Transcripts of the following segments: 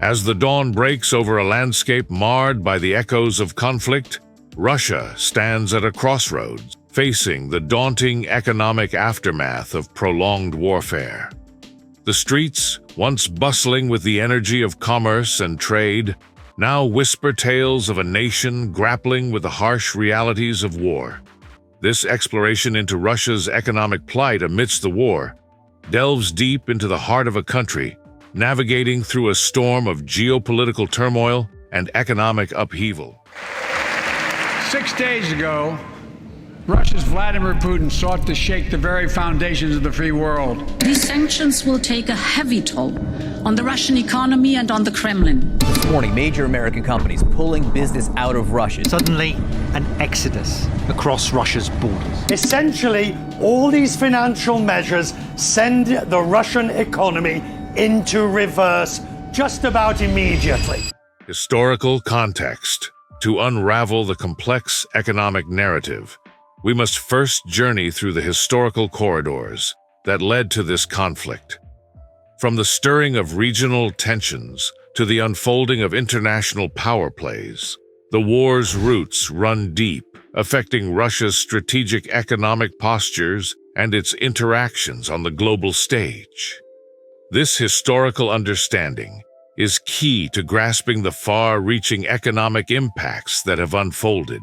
As the dawn breaks over a landscape marred by the echoes of conflict, Russia stands at a crossroads, facing the daunting economic aftermath of prolonged warfare. The streets, once bustling with the energy of commerce and trade, now whisper tales of a nation grappling with the harsh realities of war. This exploration into Russia's economic plight amidst the war delves deep into the heart of a country, navigating through a storm of geopolitical turmoil and economic upheaval. 6 days ago, Russia's Vladimir Putin sought to shake the very foundations of the free world. These sanctions will take a heavy toll on the Russian economy and on the Kremlin. This morning, major American companies pulling business out of Russia. Suddenly, an exodus across Russia's borders. Essentially, all these financial measures send the Russian economy into reverse just about immediately. Historical context. To unravel the complex economic narrative, we must first journey through the historical corridors that led to this conflict. From the stirring of regional tensions to the unfolding of international power plays, the war's roots run deep, affecting Russia's strategic economic postures and its interactions on the global stage. This historical understanding is key to grasping the far-reaching economic impacts that have unfolded,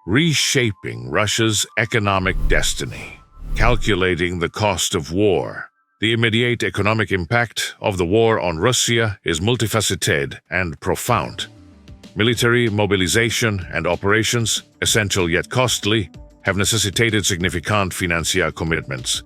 reshaping Russia's economic destiny. Calculating the cost of war. The immediate economic impact of the war on Russia is multifaceted and profound. Military mobilization and operations, essential yet costly, have necessitated significant financial commitments.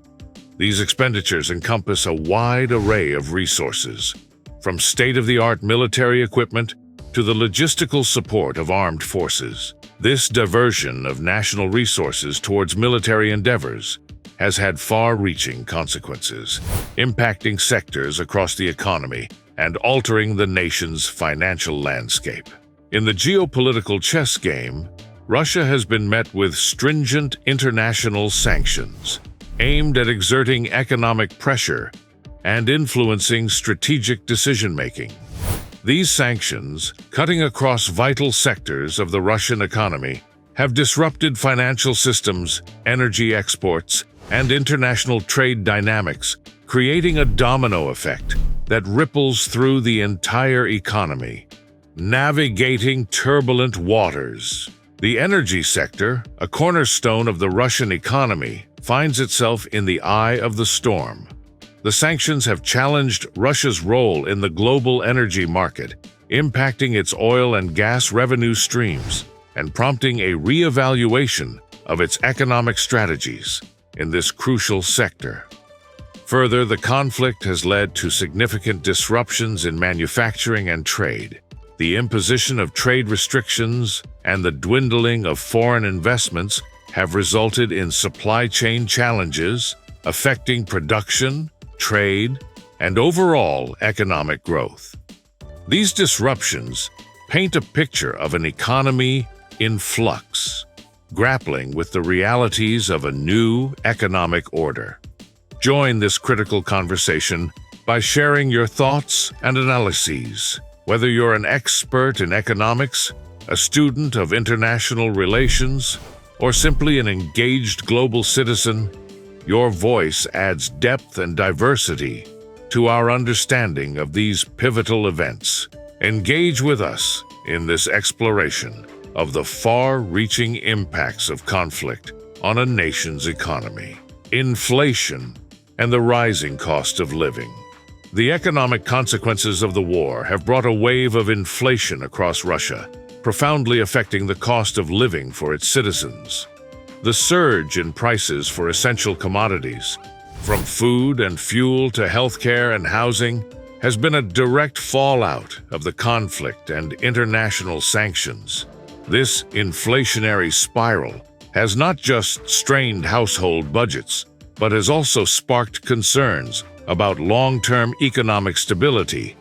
These expenditures encompass a wide array of resources, from state-of-the-art military equipment to the logistical support of armed forces. This diversion of national resources towards military endeavors has had far-reaching consequences, impacting sectors across the economy and altering the nation's financial landscape. In the geopolitical chess game, Russia has been met with stringent international sanctions, aimed at exerting economic pressure and influencing strategic decision-making. These sanctions, cutting across vital sectors of the Russian economy, have disrupted financial systems, energy exports, and international trade dynamics, creating a domino effect that ripples through the entire economy. Navigating turbulent waters. The energy sector, a cornerstone of the Russian economy, finds itself in the eye of the storm. The sanctions have challenged Russia's role in the global energy market, impacting its oil and gas revenue streams and prompting a re-evaluation of its economic strategies in this crucial sector. Further, the conflict has led to significant disruptions in manufacturing and trade. The imposition of trade restrictions and the dwindling of foreign investments have resulted in supply chain challenges affecting production, trade, and overall economic growth. These disruptions paint a picture of an economy in flux, grappling with the realities of a new economic order. Join this critical conversation by sharing your thoughts and analyses. Whether you're an expert in economics, a student of international relations, or simply an engaged global citizen, your voice adds depth and diversity to our understanding of these pivotal events. Engage with us in this exploration of the far-reaching impacts of conflict on a nation's economy, inflation, and the rising cost of living. The economic consequences of the war have brought a wave of inflation across Russia, profoundly affecting the cost of living for its citizens. The surge in prices for essential commodities, from food and fuel to healthcare and housing, has been a direct fallout of the conflict and international sanctions. This inflationary spiral has not just strained household budgets, but has also sparked concerns about long-term economic stability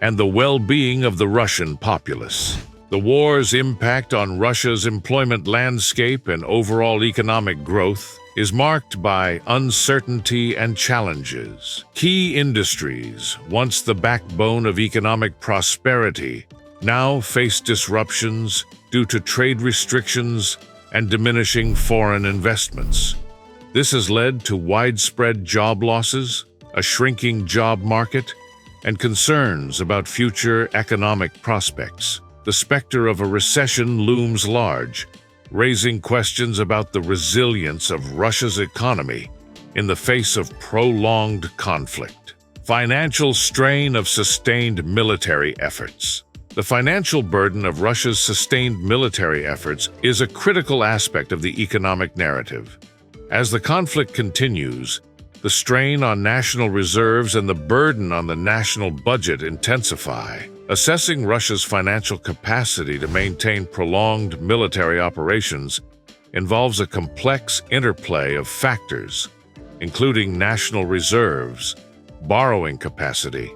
and the well-being of the Russian populace. The war's impact on Russia's employment landscape and overall economic growth is marked by uncertainty and challenges. Key industries, once the backbone of economic prosperity, now face disruptions due to trade restrictions and diminishing foreign investments. This has led to widespread job losses, a shrinking job market, and concerns about future economic prospects. The specter of a recession looms large, raising questions about the resilience of Russia's economy in the face of prolonged conflict. Financial strain of sustained military efforts. The financial burden of Russia's sustained military efforts is a critical aspect of the economic narrative. As the conflict continues, the strain on national reserves and the burden on the national budget intensify. Assessing Russia's financial capacity to maintain prolonged military operations involves a complex interplay of factors, including national reserves, borrowing capacity,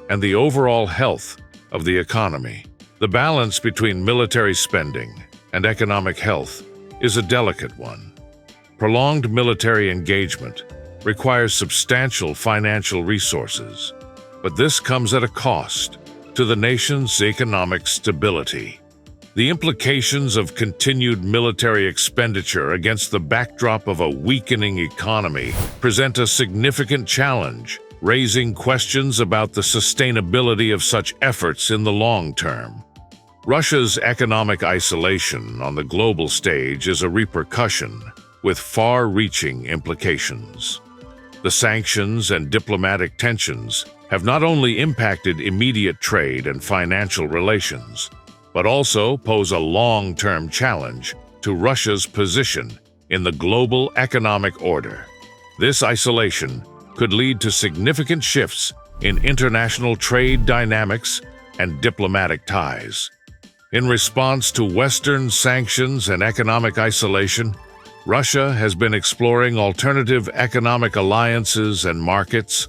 and the overall health of the economy. The balance between military spending and economic health is a delicate one. Prolonged military engagement requires substantial financial resources, but this comes at a cost to the nation's economic stability. The implications of continued military expenditure against the backdrop of a weakening economy present a significant challenge, raising questions about the sustainability of such efforts in the long term. Russia's economic isolation on the global stage is a repercussion with far-reaching implications. The sanctions and diplomatic tensions have not only impacted immediate trade and financial relations, but also pose a long-term challenge to Russia's position in the global economic order. This isolation could lead to significant shifts in international trade dynamics and diplomatic ties. In response to Western sanctions and economic isolation, Russia has been exploring alternative economic alliances and markets.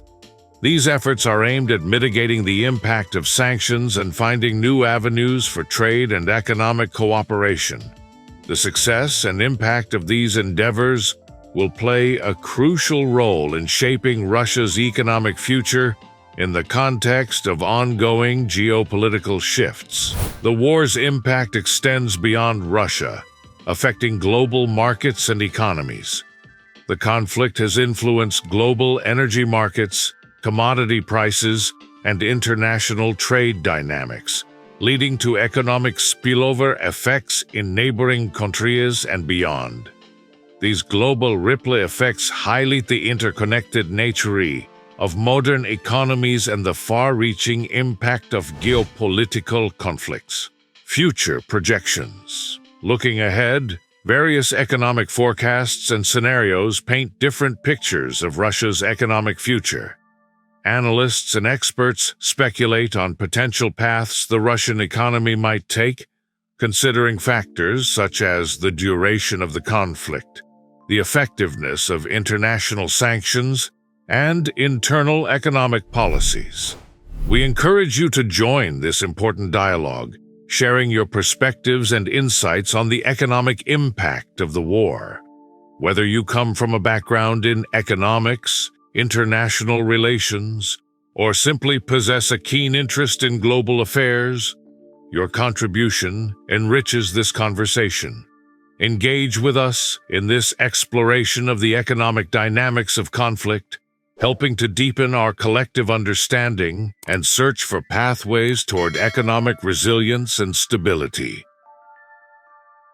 These efforts are aimed at mitigating the impact of sanctions and finding new avenues for trade and economic cooperation. The success and impact of these endeavors will play a crucial role in shaping Russia's economic future in the context of ongoing geopolitical shifts. The war's impact extends beyond Russia, affecting global markets and economies. The conflict has influenced global energy markets, commodity prices, and international trade dynamics, leading to economic spillover effects in neighboring countries and beyond. These global ripple effects highlight the interconnected nature of modern economies and the far-reaching impact of geopolitical conflicts. Future projections. Looking ahead, various economic forecasts and scenarios paint different pictures of Russia's economic future. Analysts and experts speculate on potential paths the Russian economy might take, considering factors such as the duration of the conflict, the effectiveness of international sanctions, and internal economic policies. We encourage you to join this important dialogue, sharing your perspectives and insights on the economic impact of the war. Whether you come from a background in economics, international relations, or simply possess a keen interest in global affairs, your contribution enriches this conversation. Engage with us in this exploration of the economic dynamics of conflict, helping to deepen our collective understanding and search for pathways toward economic resilience and stability.